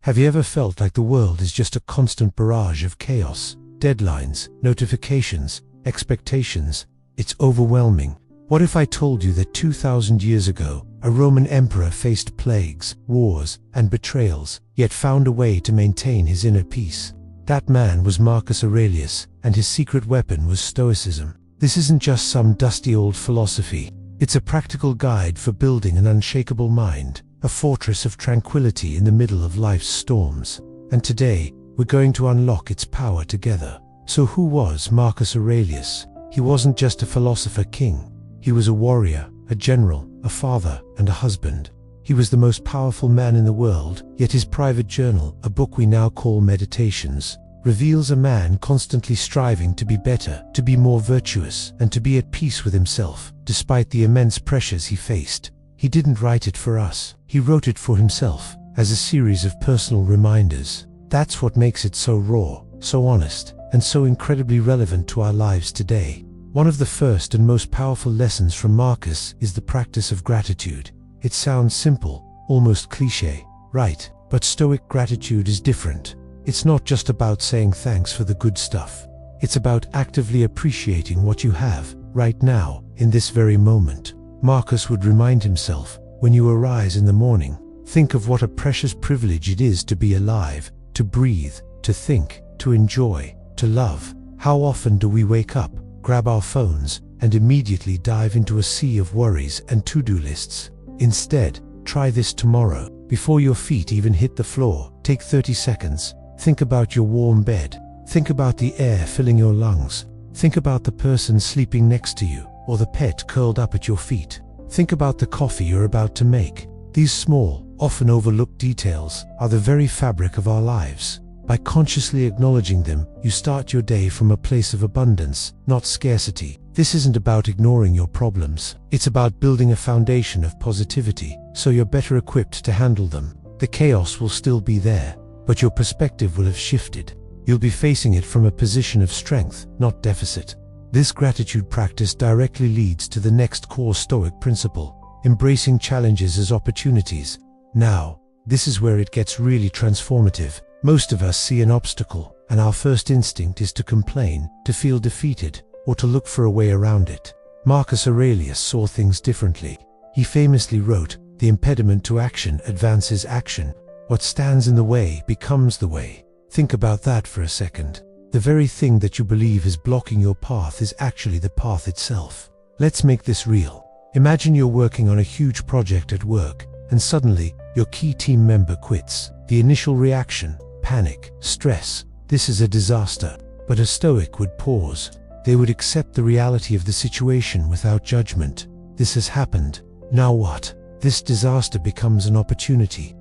Have you ever felt like the world is just a constant barrage of chaos, deadlines, notifications, expectations? It's overwhelming. What if I told you that 2,000 years ago, a Roman emperor faced plagues, wars, and betrayals, yet found a way to maintain his inner peace? That man was Marcus Aurelius, and his secret weapon was Stoicism. This isn't just some dusty old philosophy. It's a practical guide for building an unshakable mind, a fortress of tranquility in the middle of life's storms. And today, we're going to unlock its power together. So who was Marcus Aurelius? He wasn't just a philosopher king. He was a warrior, a general, a father, and a husband. He was the most powerful man in the world, yet his private journal, a book we now call Meditations, reveals a man constantly striving to be better, to be more virtuous, and to be at peace with himself, despite the immense pressures he faced. He didn't write it for us. He wrote it for himself, as a series of personal reminders. That's what makes it so raw, so honest, and so incredibly relevant to our lives today. One of the first and most powerful lessons from Marcus is the practice of gratitude. It sounds simple, almost cliché, right? But Stoic gratitude is different. It's not just about saying thanks for the good stuff. It's about actively appreciating what you have, right now, in this very moment. Marcus would remind himself, when you arise in the morning, think of what a precious privilege it is to be alive, to breathe, to think, to enjoy, to love. How often do we wake up, grab our phones, and immediately dive into a sea of worries and to-do lists? Instead, try this tomorrow. Before your feet even hit the floor, take 30 seconds. Think about your warm bed. Think about the air filling your lungs. Think about the person sleeping next to you, or the pet curled up at your feet. Think about the coffee you're about to make. These small, often overlooked details are the very fabric of our lives. By consciously acknowledging them, you start your day from a place of abundance, not scarcity. This isn't about ignoring your problems. It's about building a foundation of positivity, so you're better equipped to handle them. The chaos will still be there, but your perspective will have shifted. You'll be facing it from a position of strength, not deficit. This gratitude practice directly leads to the next core Stoic principle: embracing challenges as opportunities. Now, this is where it gets really transformative. Most of us see an obstacle, and our first instinct is to complain, to feel defeated, or to look for a way around it. Marcus Aurelius saw things differently. He famously wrote, "The impediment to action advances action. What stands in the way becomes the way." Think about that for a second. The very thing that you believe is blocking your path is actually the path itself. Let's make this real. Imagine you're working on a huge project at work, and suddenly, your key team member quits. The initial reaction: panic, stress. This is a disaster. But a Stoic would pause. They would accept the reality of the situation without judgment. This has happened. Now what? This disaster becomes an opportunity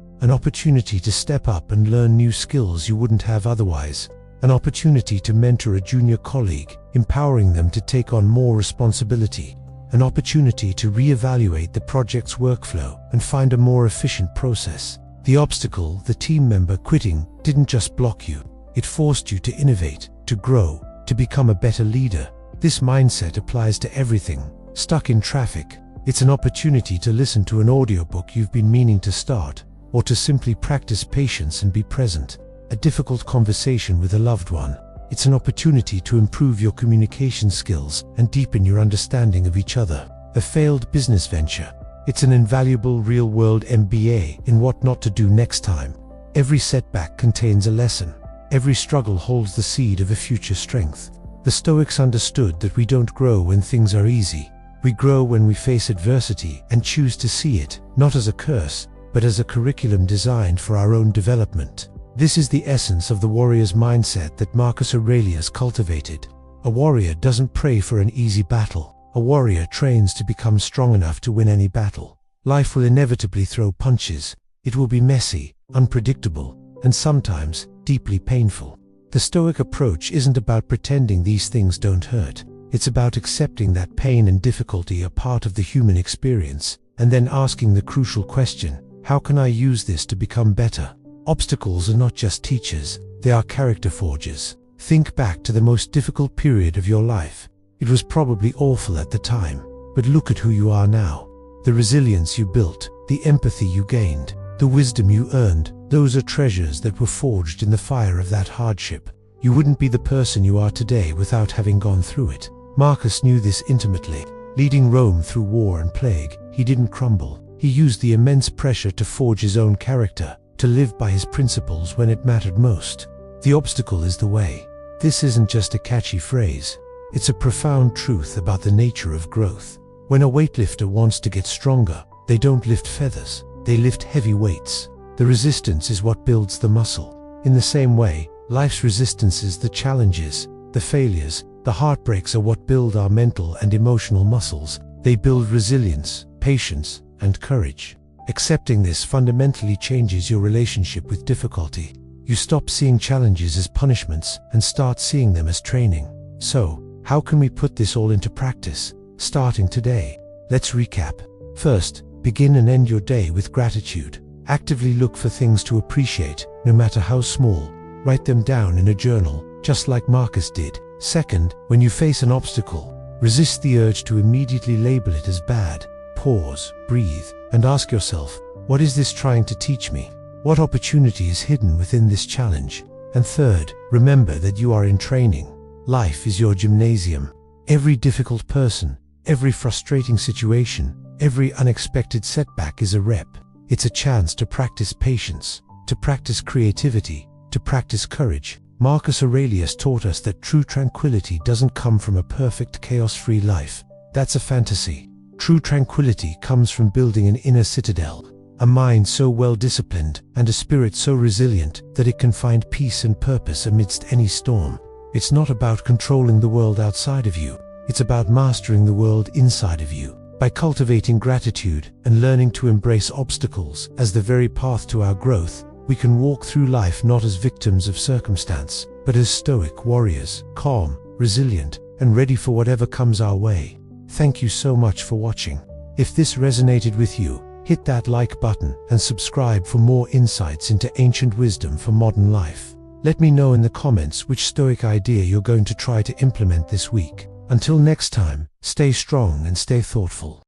to step up and learn new skills you wouldn't have otherwise. An opportunity to mentor a junior colleague, empowering them to take on more responsibility. An opportunity to reevaluate the project's workflow and find a more efficient process. The obstacle, the team member quitting, didn't just block you. It forced you to innovate, to grow, to become a better leader. This mindset applies to everything. Stuck in traffic, it's an opportunity to listen to an audiobook you've been meaning to start, or to simply practice patience and be present. A difficult conversation with a loved one, it's an opportunity to improve your communication skills and deepen your understanding of each other. A failed business venture, it's an invaluable real-world MBA in what not to do next time. Every setback contains a lesson. Every struggle holds the seed of a future strength. The Stoics understood that we don't grow when things are easy. We grow when we face adversity and choose to see it, not as a curse, but as a curriculum designed for our own development. This is the essence of the warrior's mindset that Marcus Aurelius cultivated. A warrior doesn't pray for an easy battle. A warrior trains to become strong enough to win any battle. Life will inevitably throw punches. It will be messy, unpredictable, and sometimes deeply painful. The Stoic approach isn't about pretending these things don't hurt. It's about accepting that pain and difficulty are part of the human experience, and then asking the crucial question: how can I use this to become better? Obstacles are not just teachers, they are character forgers. Think back to the most difficult period of your life. It was probably awful at the time, but look at who you are now. The resilience you built, the empathy you gained, the wisdom you earned, Those are treasures that were forged in the fire of that hardship. You wouldn't be the person you are today without having gone through it. Marcus knew this intimately. Leading Rome through war and plague, he didn't crumble. He used the immense pressure to forge his own character, to live by his principles when it mattered most. The obstacle is the way. This isn't just a catchy phrase. It's a profound truth about the nature of growth. When a weightlifter wants to get stronger, they don't lift feathers, they lift heavy weights. The resistance is what builds the muscle. In the same way, life's resistances, the challenges, the failures, the heartbreaks are what build our mental and emotional muscles. They build resilience, patience, and courage. Accepting this fundamentally changes your relationship with difficulty. You stop seeing challenges as punishments and start seeing them as training. So, how can we put this all into practice? Starting today. Let's recap. First, begin and end your day with gratitude. Actively look for things to appreciate, no matter how small. Write them down in a journal, just like Marcus did. Second, when you face an obstacle, resist the urge to immediately label it as bad. Pause, breathe, and ask yourself, what is this trying to teach me? What opportunity is hidden within this challenge? And third, remember that you are in training. Life is your gymnasium. Every difficult person, every frustrating situation, every unexpected setback is a rep. It's a chance to practice patience, to practice creativity, to practice courage. Marcus Aurelius taught us that true tranquility doesn't come from a perfect chaos-free life. That's a fantasy. True tranquility comes from building an inner citadel, a mind so well-disciplined and a spirit so resilient that it can find peace and purpose amidst any storm. It's not about controlling the world outside of you. It's about mastering the world inside of you. By cultivating gratitude and learning to embrace obstacles as the very path to our growth, we can walk through life not as victims of circumstance, but as stoic warriors, calm, resilient, and ready for whatever comes our way. Thank you so much for watching. If this resonated with you, hit that like button and subscribe for more insights into ancient wisdom for modern life. Let me know in the comments which Stoic idea you're going to try to implement this week. Until next time, stay strong and stay thoughtful.